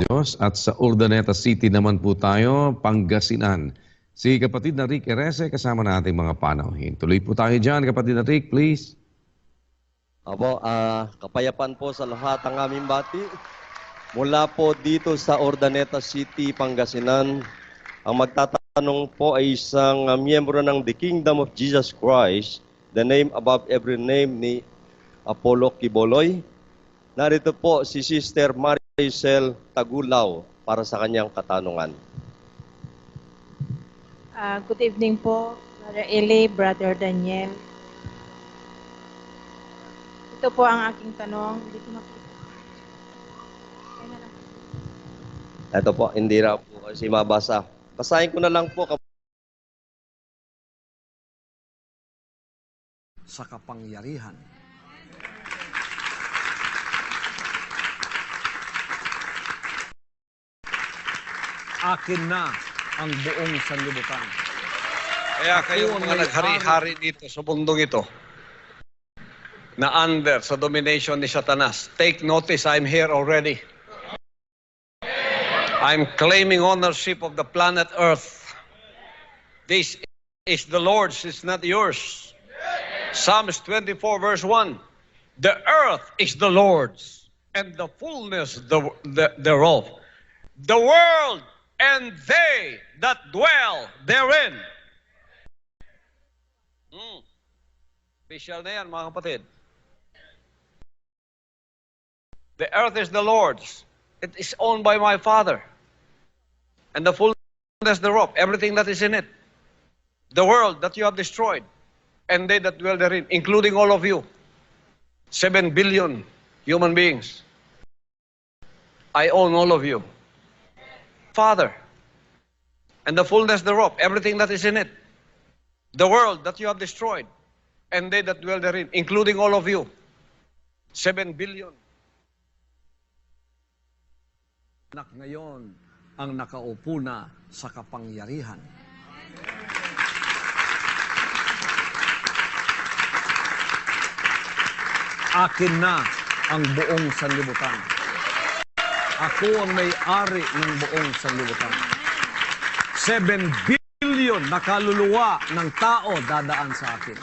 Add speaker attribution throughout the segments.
Speaker 1: Diyos. At sa Urdaneta City naman po tayo, Pangasinan. Si kapatid na Rick Erese kasama nating mga panauhin. Tuloy po tayo dyan, kapatid na Rick, please.
Speaker 2: Apo, kapayapaan po sa lahat ang aming bati. Mula po dito sa Urdaneta City, Pangasinan, ang magtatanong po ay isang miyembro ng The Kingdom of Jesus Christ, the name above every name ni Apollo Quiboloy. Narito po si Sister Maricel Tagulaw para sa kanyang katanungan.
Speaker 3: Good evening po, Brother Eli, Brother Daniel. Ito po ang aking tanong. Hindi ko makita. Ayan na lang.
Speaker 2: Ito po, hindi na po kasi mabasa. Basahin ko na lang po.
Speaker 4: Sa kapangyarihan. Akin na ang buong sanlibutan.
Speaker 5: Kaya kayong mga naghari-hari dito sa mundong ito, na under sa domination ni Satanas, take notice, I'm here already. I'm claiming ownership of the planet Earth. This is the Lord's, it's not yours. Psalms 24 verse 1, the earth is the Lord's, and the fullness thereof, the world and they that dwell therein. Official na yan, mga kapatid. The earth is the Lord's. It is owned by my Father. And the fullness thereof, everything that is in it. The world that you have destroyed, and they that dwell therein, including all of you. 7 billion human beings. I own all of you. Father, and the fullness thereof, everything that is in it. The world that you have destroyed, and they that dwell therein, including all of you. 7 billion.
Speaker 4: Anak ngayon ang nakaupo na sa kapangyarihan. Akin na ang buong sanlibutan. Ako ang may-ari ng buong sanlibutan. 7 billion na kaluluwa ng tao dadaan sa akin.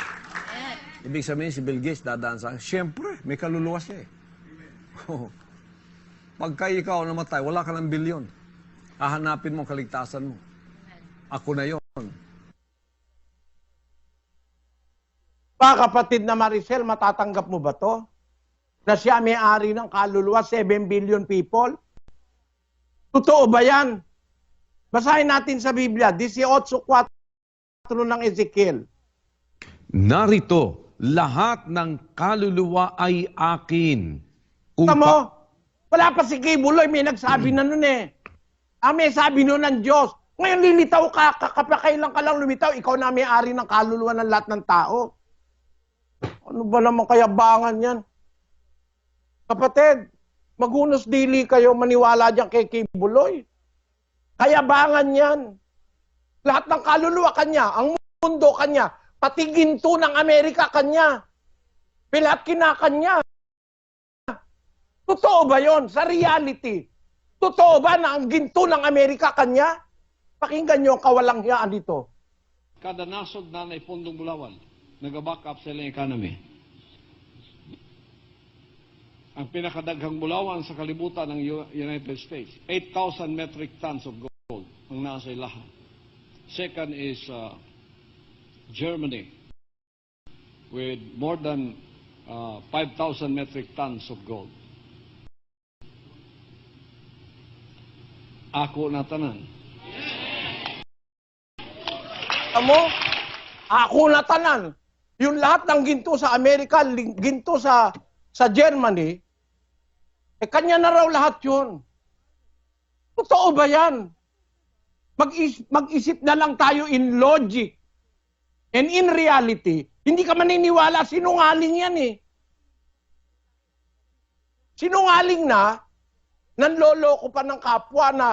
Speaker 4: Ibig sabihin si Bill Gates dadaan sa akin. Siyempre, may kaluluwa siya eh. Pagka ikaw namatay, wala ka ng bilyon. Hahanapin mo ang kaligtasan mo. Ako na yon.
Speaker 6: Kapatid na Maricel, matatanggap mo ba to? Na siya may-ari ng kaluluwa, 7 billion people? Totoo ba yan? Basahin natin sa Biblia, 18:4 ng Ezekiel.
Speaker 1: Narito, lahat ng kaluluwa ay akin.
Speaker 6: Tamo, wala pa si Kibuloy, may nagsabi na nun eh. May sabi nun ng Diyos. Ngayon lilitaw ka, kapakailan ka lang lumitaw, ikaw na may-ari ng kaluluwa ng lahat ng tao. Ano ba naman kayabangan yan? Kapatid, magunos dili kayo maniwala dyan kay Kibuloy. Kayabangan yan. Lahat ng kaluluwa kanya, ang mundo kanya, pati ginto ng Amerika kanya. Lahat kinakanya. Totoo ba yon sa reality? Totoo ba na ang ginto ng Amerika kanya? Pakinggan nyo ang kawalang hiyaan dito.
Speaker 7: Kada nasod na na ipundong bulawan, nag-back up sa ilang economy. Ang pinakadaghang bulawan sa kalibutan ng United States, 8,000 metric tons of gold ang nasa ilaha. Second is Germany with more than 5,000 metric tons of gold. Ako na tanan.
Speaker 6: Amo, ako na tanan. Yung lahat ng ginto sa Amerika, ginto sa Germany, kanya na raw lahat yun. Totoo ba yan? Mag-isip na lang tayo in logic. And in reality, hindi ka maniniwala, sinungaling yan eh. Sinungaling na, nanloloko pa ng kapwa na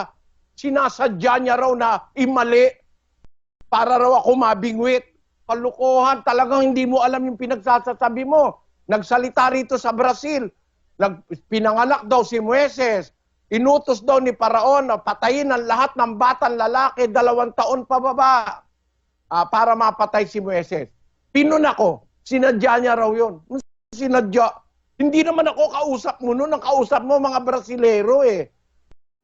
Speaker 6: sinasadya niya raw na imali para raw ako mabingwit. Kalukuhan, talagang hindi mo alam yung pinagsasasabi mo. Nagsalita rito sa Brazil, pinanganak daw si Moises, Inutos daw ni Paraon na patayin ang lahat ng batang lalaki 2 taon pababa para mapatay si Moises. Pinuna ko, sinadya niya raw yun. Sinadya. Hindi naman ako kausap mo noon. Ang kausap mo mga Brasilero eh.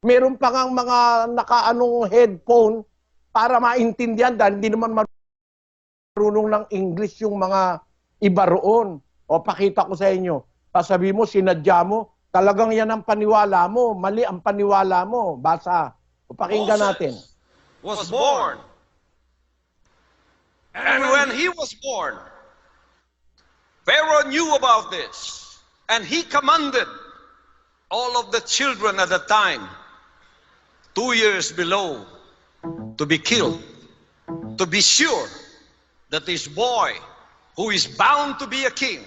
Speaker 6: Meron pa ngang mga nakaanong headphone para maintindihan dahil hindi naman marunong ng English yung mga iba roon. O pakita ko sa inyo. Sabi mo, sinadya mo, talagang yan ang paniwala mo. Mali ang paniwala mo. Basa. O pakinggan natin.
Speaker 5: Was born. And when he was born, Pharaoh knew about this. And he commanded all of the children at the time, 2 years below, to be killed, to be sure that this boy, who is bound to be a king,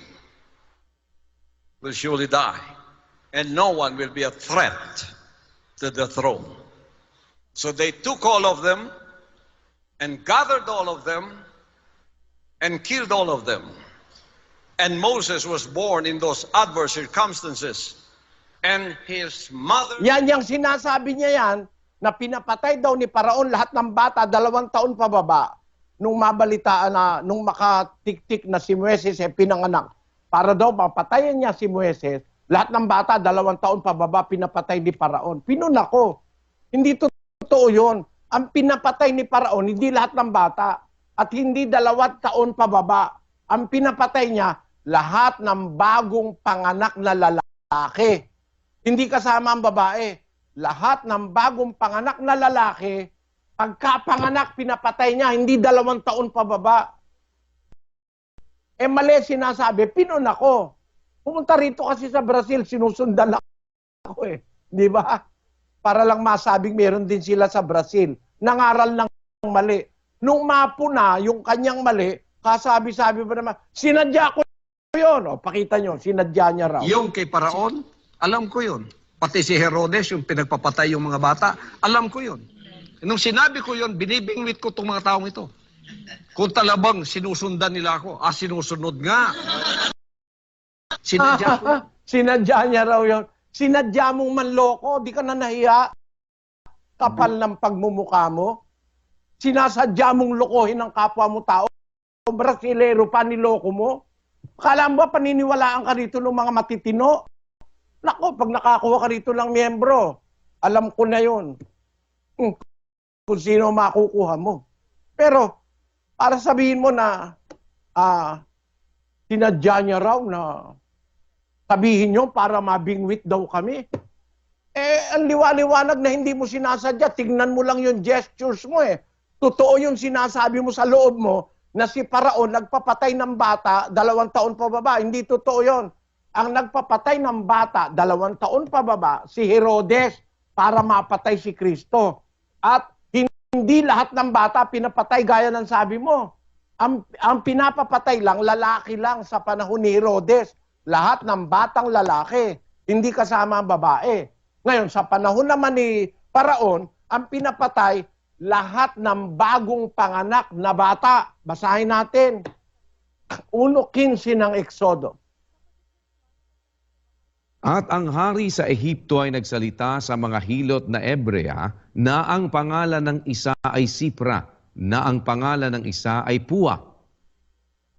Speaker 5: will surely die, and no one will be a threat to the throne. So they took all of them and gathered all of them and killed all of them. And Moses was born in those adverse circumstances. And his mother...
Speaker 6: Yan yung sinasabi niya yan, na pinapatay daw ni Paraon lahat ng bata 2 taon pababa nung mabalitaan na, nung makatiktik na si Moises pinanganak. Para daw mapatayin niya si Moises, lahat ng bata 2 taon pababa pinapatay ni Paraon. Pinuna ko. Hindi totoo yun. Ang pinapatay ni Paraon, hindi lahat ng bata at hindi 2 taon pababa. Ang pinapatay niya, lahat ng bagong panganak na lalaki. Hindi kasama ang babae. Lahat ng bagong panganak na lalaki, pagkapanganak, pinapatay niya, hindi 2 taon pababa. Mali sinasabi, pinuna ko. Pumunta rito kasi sa Brazil, sinusundan ako eh. Di ba? Para lang masabing meron din sila sa Brazil. Nangaral ng mali. Nung mapuna yung kanyang mali, kasabi-sabi pa naman, sinadya ko yun. O, pakita nyo, sinadya niya raw.
Speaker 4: Yung kay Paraon, alam ko yun. Pati si Herodes, yung pinagpapatay yung mga bata, alam ko yun. Nung sinabi ko yun, binibingwit ko itong mga taong ito. Kung talabang sinusundan nila ako, sinusunod nga. Sinadya ko.
Speaker 6: Sinadya niya raw yun. Sinadya mong manloko, di ka na nahiya. Kapal ng pagmumukha mo. Sinasadya mong lokohin ang kapwa mo tao. Brasilero pa niloko mo. Akala mo ba paniniwalaan ka rito ng mga matitino? Nako, pag nakakuha ka rito ng miyembro, alam ko na yun. Kung sino makukuha mo. Pero, para sabihin mo na sinadya niya raw na sabihin nyo para mabingwit daw kami. Ang liwaliwanag na hindi mo sinasadya, tignan mo lang yung gestures mo eh. Totoo yung sinasabi mo sa loob mo na si Paraon nagpapatay ng bata 2 taon pababa. Hindi totoo yon. Ang nagpapatay ng bata 2 taon pababa, si Herodes para mapatay si Kristo. At hindi lahat ng bata pinapatay gaya ng sabi mo. Ang pinapapatay lang, lalaki lang sa panahon ni Herodes. Lahat ng batang lalaki, hindi kasama ang babae. Ngayon, sa panahon naman ni Paraon, ang pinapatay, lahat ng bagong panganak na bata. Basahin natin. 1:15 ng Exodo.
Speaker 1: At ang hari sa Ehipto ay nagsalita sa mga hilot na Ebrea na ang pangalan ng isa ay Sipra, na ang pangalan ng isa ay Pua.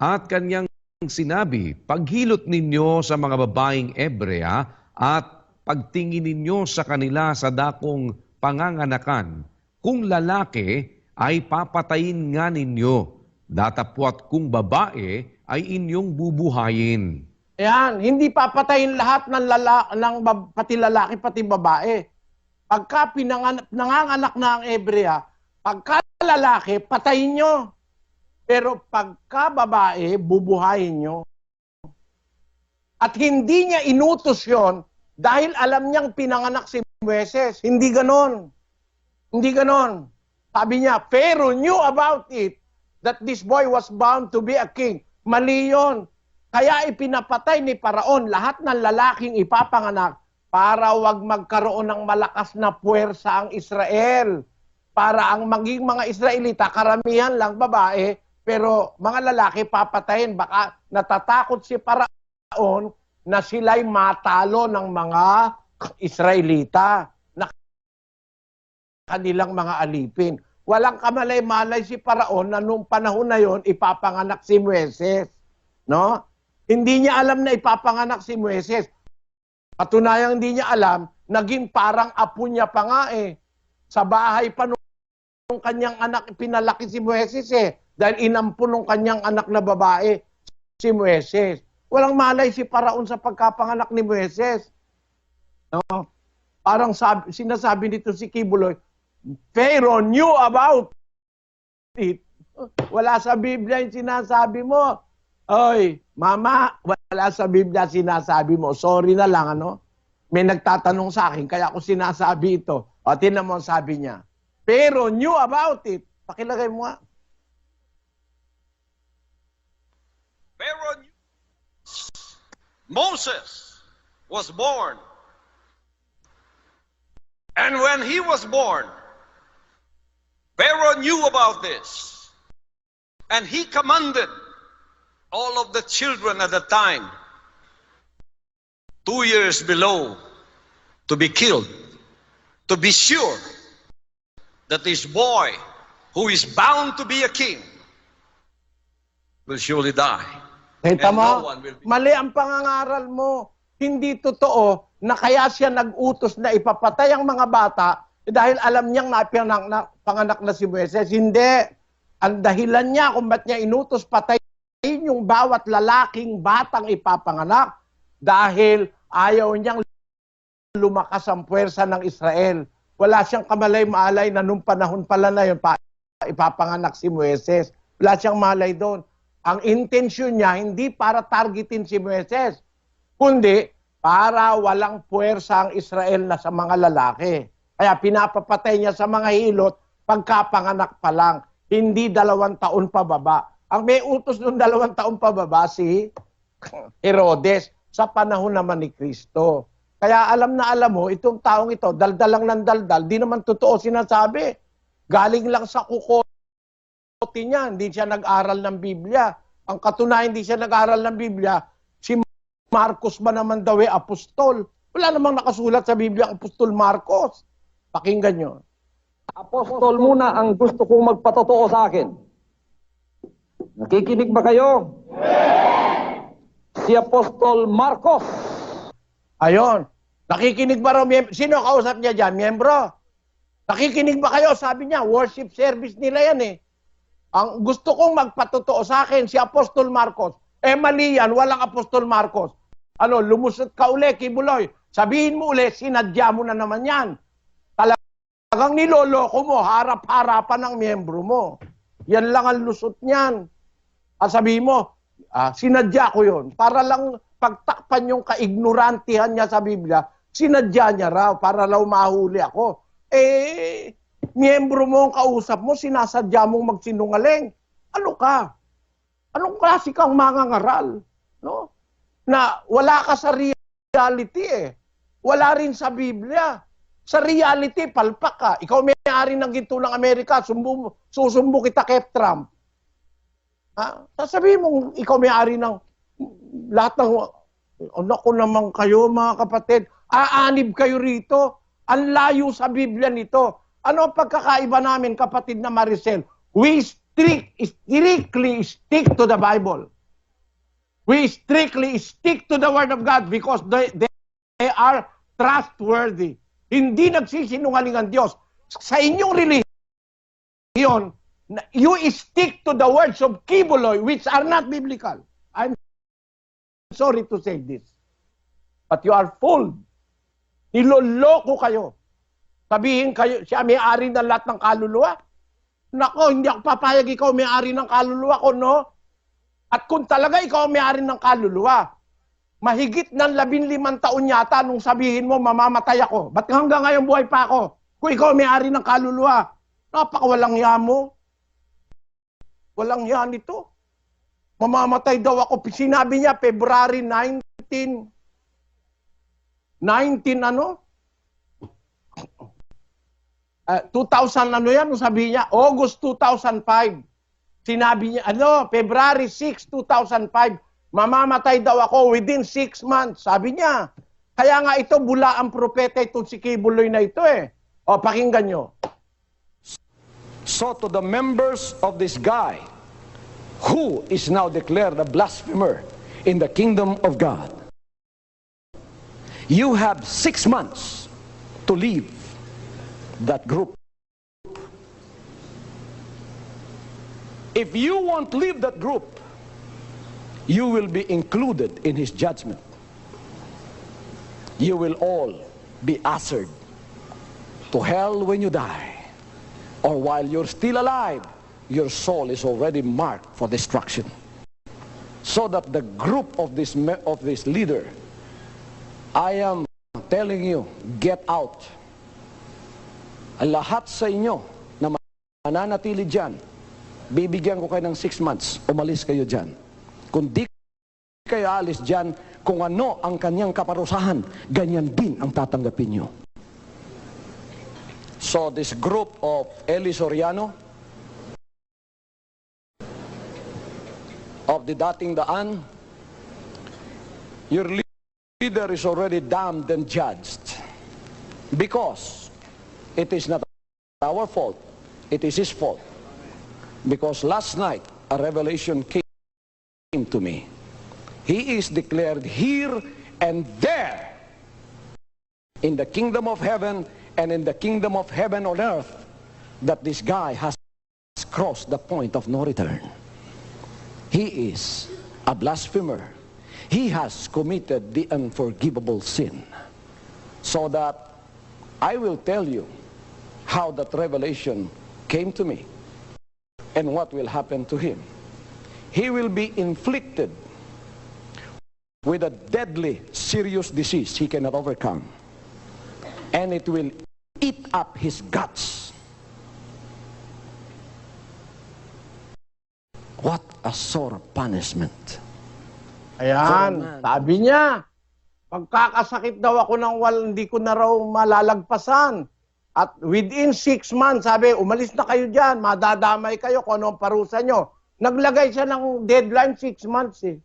Speaker 1: At kanyang sinabi, paghilot ninyo sa mga babaeng Ebrea at pagtingin ninyo sa kanila sa dakong panganganakan. Kung lalaki ay papatayin nga ninyo, datapwat kung babae ay inyong bubuhayin.
Speaker 6: Ayan, hindi papatayin lahat ng pati lalaki, pati babae. Pagka nanganganak na ang Ebrea, pagka lalaki, patayin nyo. Pero pagka babae, bubuhayin nyo. At hindi niya inutos yon dahil alam niyang pinanganak si Moises. Hindi ganon. Hindi ganon. Sabi niya, Pharaoh knew about it, that this boy was bound to be a king. Mali yun. Kaya ipinapatay ni Paraon lahat ng lalaking ipapanganak para wag magkaroon ng malakas na puwersa ang Israel. Para ang maging mga Israelita, karamihan lang babae, pero mga lalaki papatayin. Baka natatakot si Paraon na sila'y matalo ng mga Israelita na kanilang mga alipin. Walang kamalay-malay si Paraon na nung panahon na yon ipapanganak si Moises. No? Hindi niya alam na ipapanganak si Moises. Patunayang hindi niya alam, naging parang apo niya pa nga eh. Sa bahay pa nung kanyang anak, pinalaki si Moises eh. Dahil inampun nung kanyang anak na babae, si Moises. Walang malay si Paraon sa pagkapanganak ni Moises. No? Parang sinasabi nito si Kibuloy, Pharaoh knew about it. Wala sa Biblia yung sinasabi mo. Oy, mama, wala sa Biblia sinasabi mo. Sorry na lang, ano? May nagtatanong sa akin, kaya ako sinasabi ito. O, tinan mo ang sabi niya. Pharaoh knew about it. Pakilagay mo nga.
Speaker 5: Pharaoh knew. Moses was born. And when he was born, Pharaoh knew about this. And he commanded all of the children at the time, 2 years below, to be killed, to be sure that this boy, who is bound to be a king, will surely die.
Speaker 6: Kita
Speaker 5: And
Speaker 6: mo,
Speaker 5: no one will be.
Speaker 6: mali ang pangangaral mo. Hindi totoo na kaya siya nag-utos na ipapatay ang mga bata dahil alam niyang panganak na si Moises. Hindi. Ang dahilan niya kung ba't niya inutos patayin yung bawat lalaking batang ipapanganak dahil ayaw niyang lumakas ang puwersa ng Israel. Wala siyang kamalay-malay na nung panahon pala na yun, ipapanganak si Moises. Wala siyang malay doon. Ang intensyon niya, hindi para targetin si Moises, kundi para walang puwersa ang Israel na sa mga lalaki. Kaya pinapapatay niya sa mga hilot pagkapanganak pa lang, hindi 2 taon pababa. Ang may utos ng 2 taon pababa si Herodes sa panahon naman ni Kristo. Kaya alam na alam mo, itong taong ito, daldal lang ng daldal, di naman totoo sinasabi. Galing lang sa kukote niya, hindi siya nag-aral ng Biblia. Ang katunayan, hindi siya nag-aral ng Biblia, si Marcos ba naman daw apostol? Wala namang nakasulat sa Biblia ang apostol Marcos. Pakinggan nyo.
Speaker 8: Apostol muna ang gusto kong magpatotoo sa akin. Nakikinig ba kayo? Si Apostol Marcos.
Speaker 6: Ayon. Nakikinig ba raw? Sino kausap niya dyan? Miyembro? Nakikinig ba kayo? Sabi niya, worship service nila yan eh. Ang gusto kong magpatotoo sa akin, si Apostol Marcos. Eh mali yan, walang Apostol Marcos. Ano, lumusot ka uli, Kibuloy. Sabihin mo uli, sinadya mo na naman yan. Talagang niloloko mo, harap-harapan ng miyembro mo. Yan lang ang lusot niyan. At sabihin mo, sinadya ko yun. Para lang pagtakpan yung kaignorantihan niya sa Biblia, sinadya niya raw, para raw mahuli ako. Eh, miyembro mo ang kausap mo, sinasadya mong magsinungaling. Ano ka? Anong klase kang mangangaral? No? Na wala ka sa reality eh. Wala rin sa Biblia. Sa reality, palpak ka. Ikaw may-ari ng ginto ng Amerika, susumbo kita kay Trump. Sasabihin mong ikaw may-ari ng lahat ng... Naku naman kayo mga kapatid, aanib kayo rito. Ang layo sa Biblia nito. Ano ang pagkakaiba namin, kapatid na Maricel? We strictly stick to the Bible. We strictly stick to the Word of God because they are trustworthy. Hindi nagsisinungaling ang Diyos. Sa inyong relihiyon, you stick to the words of Kibuloy which are not biblical. I'm sorry to say this. But you are fooled. Niloloko kayo. Sabihin kayo, siya may-ari ng lahat ng kaluluwa. Nako, hindi ako papayag ikaw may-ari ng kaluluwa ko, no? At kung talaga ikaw may-ari ng kaluluwa, mahigit ng 15 taon yata nung sabihin mo, mamamatay ako. Ba't hanggang ngayon buhay pa ako? Kung ikaw may-ari ng kaluluwa, napakawalang hiya mo. Walang hiya nito. Mamamatay daw ako. Sinabi niya, February 2005. Sabi niya, August 2005. Sinabi niya, February 6, 2005, mamamatay daw ako within 6 months. Sabi niya, Kaya nga ito, bula ang propeta itong si Kibuloy na ito eh. O, pakinggan nyo.
Speaker 8: So to the members of this guy, who is now declared a blasphemer in the kingdom of God, you have 6 months to leave that group. If you won't leave that group, you will be included in his judgment. You will all be ushered to hell when you die. Or while you're still alive, your soul is already marked for destruction. So that the group of this leader, I am telling you, get out. Lahat sa inyo na mananatili dyan, bibigyan ko kayo ng 6 months, umalis kayo dyan. Kung di kayo alis dyan, kung ano ang kanyang kaparusahan, ganyan din ang tatanggapin nyo. So this group of Eli Soriano, of the Dating Daan, your leader is already damned and judged. Because it is not our fault, it is his fault. Because last night, a revelation came to me. He is declared here and there in the kingdom of heaven and in the kingdom of heaven on earth that this guy has crossed the point of no return. He is a blasphemer. He has committed the unforgivable sin. So that I will tell you how that revelation came to me and what will happen to him. He will be inflicted with a deadly, serious disease he cannot overcome. And it will eat up his guts. What a sore punishment.
Speaker 6: Ayan, sabi niya, pagkakasakit daw ako ng hindi ko na raw malalagpasan. At within 6 months, sabi, umalis na kayo dyan, madadamay kayo kung ano ang parusa nyo. Naglagay siya ng deadline 6 months eh.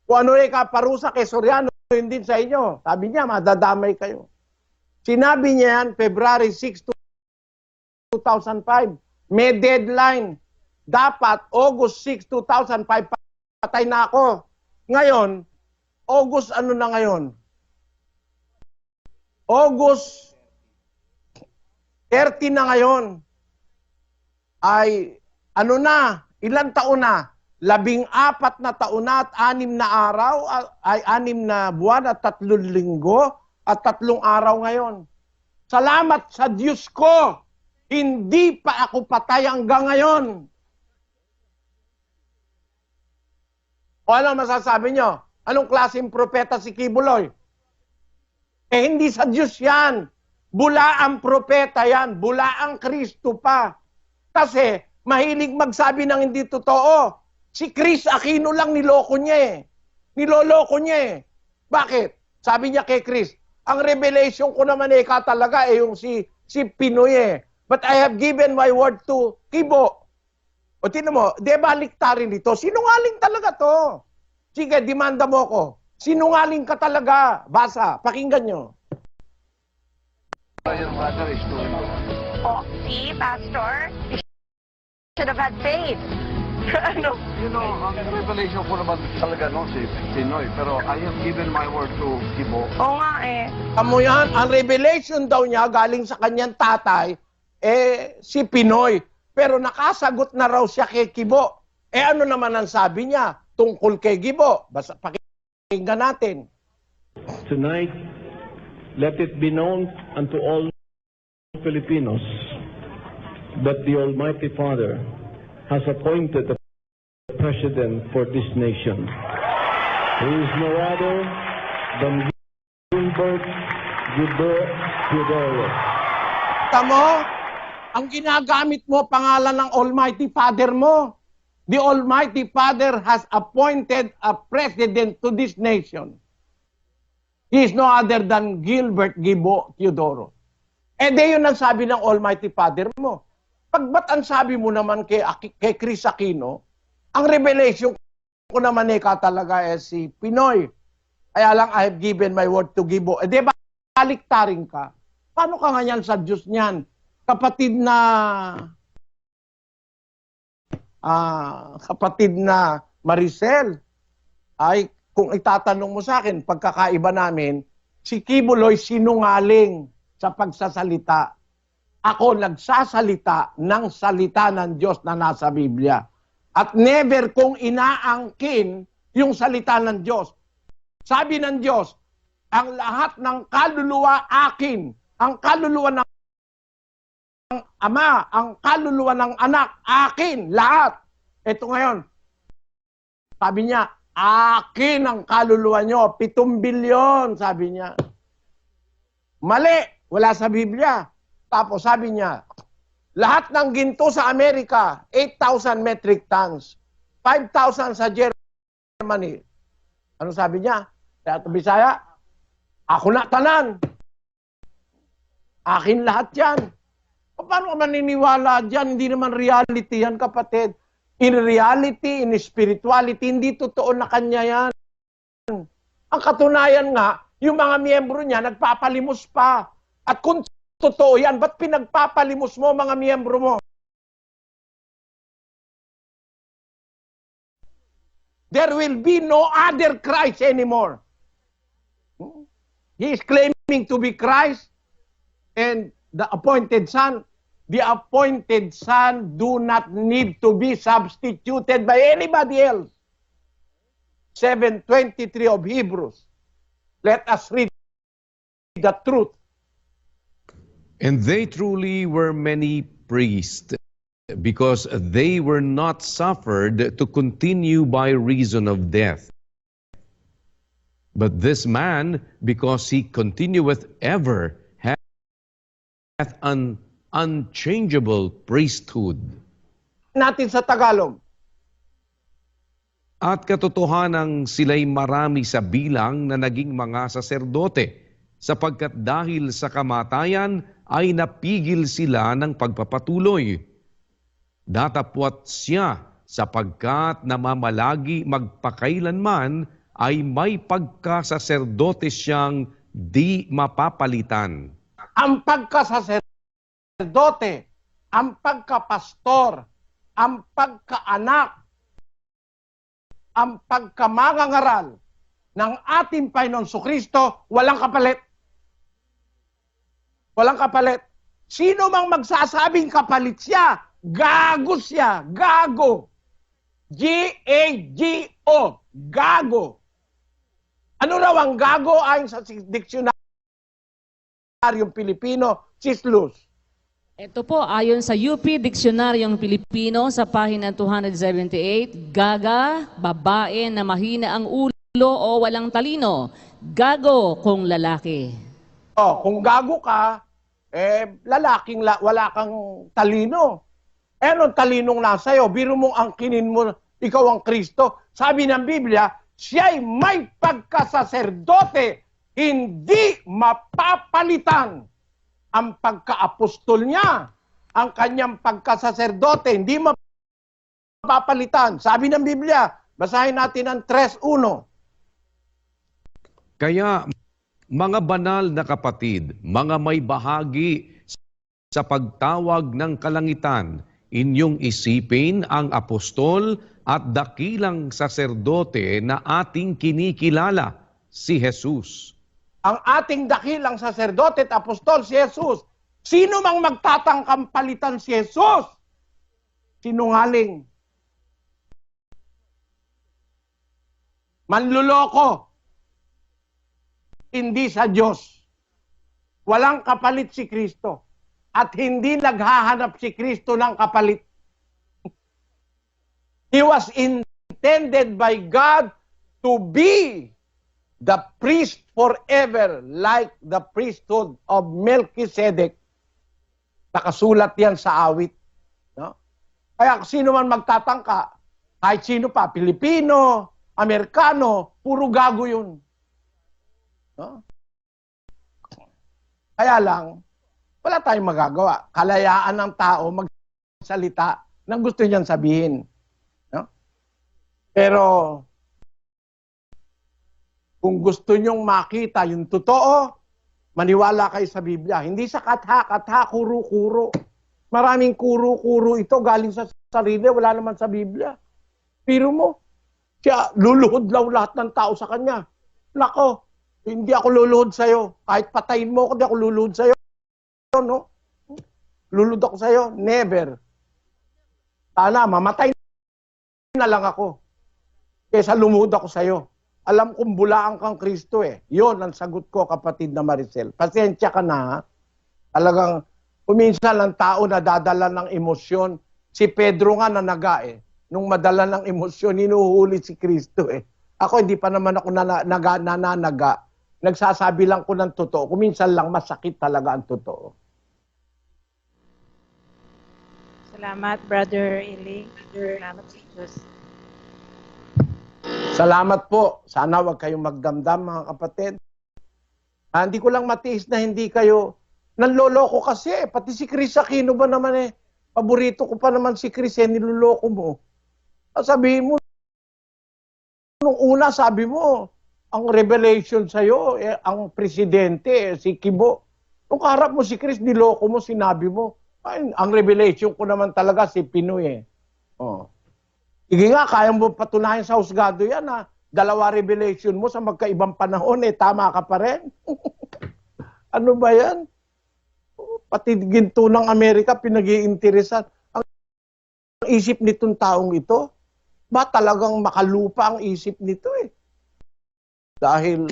Speaker 6: Kung ano yung kaparusa kay Soriano, yun din sa inyo. Sabi niya, madadamay kayo. Sinabi niya yan, February 6, 2005. May deadline. Dapat, August 6, 2005, patay na ako. Ngayon, August ano na ngayon? August 30 na ngayon. Ay, ano na? Ilang taon na? 14 na taon na at 6 na araw, ay 6 na buwan at 3 linggo at 3 araw ngayon. Salamat sa Diyos ko, hindi pa ako patay hanggang ngayon. O ano masasabi nyo? Anong klaseng propeta si Kibuloy? Eh hindi sa Diyos yan. Bula ang propeta yan. Bula ang Kristo pa. Kasi mahilig magsabi ng hindi totoo. Si Chris Aquino lang niloko niya eh. Niloloko niya eh. Bakit? Sabi niya kay Chris, ang revelation ko naman eh talaga eh yung si Pinoy eh. But I have given my word to Kibo. O tinan mo, di ba liktarin dito? Sinungaling talaga to. Sige, demanda mo ko. Sinungaling ka talaga. Basa, pakinggan nyo.
Speaker 9: Oh, see, Pastor? You should have had faith. Ano?
Speaker 7: You know, ang revelation ko naman talaga no, si Pinoy. Pero I have given my word to Kibo.
Speaker 9: Oo nga eh.
Speaker 6: Amo yan, ang revelation daw niya galing sa kanyang tatay, eh, si Pinoy. Pero nakasagot na raw siya kay Kibo. Eh ano naman ang sabi niya tungkol kay Kibo? Basta pakinggan natin.
Speaker 10: Tonight, let it be known unto all Filipinos that the Almighty Father has appointed a president for this nation. He is no other than Gilbert Guido Teodoro.
Speaker 6: Tamo, ang ginagamit mo pangalan ng Almighty Father mo. The Almighty Father has appointed a president to this nation. He is no other than Gilbert Guido Teodoro. Eh di yun ang sabi ng Almighty Father mo. Pagbat ang sabi mo naman kay Chris Aquino, ang revelation ko naman talaga si Pinoy. Kaya lang, I have given my word to give. Eh, di ba, baliktarin ka? Paano ka nga yan sa Diyos niyan? Kapatid na Maricel, ay kung itatanong mo sa akin, pagkakaiba namin, si Kibuloy sinungaling sa pagsasalita. Ako nagsasalita ng salita ng Diyos na nasa Biblia. At never kong inaangkin yung salita ng Diyos. Sabi ng Diyos, ang lahat ng kaluluwa akin, ang kaluluwa ng Ama, ang kaluluwa ng anak, akin, lahat. Ito ngayon, sabi niya, akin ang kaluluwa nyo, 7 bilyon, sabi niya. Mali, wala sa Biblia. Tapos sabi niya, lahat ng ginto sa Amerika, 8,000 metric tons, 5,000 sa Germany. Ano sabi niya? Kaya ito Bisaya, ako na tanan. Akin lahat yan. Paano ka maniniwala dyan? Hindi naman reality yan, kapatid. In reality, in spirituality, hindi totoo na kanya yan. Ang katunayan nga, yung mga miyembro niya, nagpapalimos pa. At kung totoo yan, ba't pinagpapalimos mo mga miyembro mo? There will be no other Christ anymore. He is claiming to be Christ and the appointed Son. The appointed Son do not need to be substituted by anybody else. 7:23 of Hebrews. Let us read the truth.
Speaker 1: And they truly were many priests, because they were not suffered to continue by reason of death. But this man, because he continueth ever, hath an unchangeable priesthood.
Speaker 6: Natin sa Tagalog.
Speaker 1: At katotohanang sila'y marami sa bilang na naging mga saserdote, sapagkat dahil sa kamatayan ay napigil sila ng pagpapatuloy. Datapwat siya sapagkat namamalagi magpakailanman ay may pagkasaserdote siyang di mapapalitan.
Speaker 6: Ang pagkasaserdote, ang pagkapastor, ang pagkaanak, ang pagkamangangaral ng ating Panginoon Kristo, walang kapalit. Walang kapalit. Sino mang magsasabing kapalit siya, gago siya, gago. G-A-G-O, gago. Ano raw ang gago ayon sa Diksionaryong Pilipino, Sislus?
Speaker 11: Ito po, ayon sa UP Diksionaryong Pilipino sa pahina 278, gaga, babae na mahina ang ulo o walang talino. Gago kung lalaki.
Speaker 6: Oh, kung gago ka, lalaking wala kang talino. Anong talinong nasa iyo? Biro mong angkinin mo, ikaw ang Kristo. Sabi ng Biblia, siya'y may pagkasaserdote, hindi mapapalitan. Ang pagka-apostol niya, ang kanyang pagkasaserdote, hindi mapapalitan. Sabi ng Biblia, basahin natin ang 3:1.
Speaker 1: Kaya, mga banal na kapatid, mga may bahagi sa pagtawag ng kalangitan, inyong isipin ang apostol at dakilang saserdote na ating kinikilala, si Jesus.
Speaker 6: Ang ating dakilang saserdote at apostol, si Jesus. Sino mang magtatangkang palitan si Jesus? Sinungaling. Manluloko. Hindi sa Diyos. Walang kapalit si Kristo. At hindi naghahanap si Kristo ng kapalit. He was intended by God to be the priest forever, like the priesthood of Melchizedek. Nakasulat yan sa awit. No? Kaya sino man magtatangka, kahit sino pa, Pilipino, Amerikano, puro gago yun. No? Kaya lang, wala tayong magagawa. Kalayaan ng tao magsalita ng gusto niyang sabihin. No? Pero, Kung gusto nyong makita yung totoo, maniwala kayo sa Biblia. Hindi sa katha, kuro-kuro. Maraming kuro-kuro ito galing sa sarili, wala naman sa Biblia. Pero mo, siya luluhod lang lahat ng tao sa kanya. Nako, hindi ako luluhod sa'yo. Kahit patayin mo ako, hindi ako luluhod sa'yo. No? Luluhod ako sa'yo? Never. Sana, mamatay na lang ako. Kesa lumuhod ako sa'yo. Alam kong bulaan kang Kristo eh. Yun ang sagot ko, kapatid na Maricel. Pasensya ka na, ha? Talagang, kuminsan ang tao na dadala ng emosyon. Si Pedro nga nanaga eh. Nung madala ng emosyon, hinuhuli si Kristo eh. Ako, hindi pa naman ako nananaga. Nagsasabi lang ko ng totoo. Kuminsan lang masakit talaga ang totoo.
Speaker 3: Salamat, Brother Eli. Salamat sa Diyos.
Speaker 6: Salamat po. Sana wag kayong magdamdam, mga kapatid. Hindi ko lang matiis na hindi kayo nanloloko kasi. Pati si Chris Aquino ba naman eh. Paborito ko pa naman si Chris eh. Niloloko mo. Sabihin mo, nung una sabi mo, ang revelation sa'yo, eh, ang presidente, eh, si Kibo. Nung kaharap mo si Chris, niloko mo, sinabi mo. Ay, ang revelation ko naman talaga si Pinoy eh. Oh. Sige nga, kaya mo patunayan sa husgado yan ha. Dalawa revelation mo sa magkaibang panahon eh, tama ka pa rin. Ano ba yan? Pati ginto ng Amerika pinag-iinteresan. Ang isip nitong taong ito, ba talagang makalupa ang isip nito eh. Dahil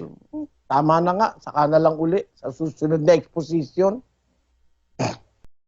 Speaker 6: tama na nga, saka na lang uli sa susunod na exposition.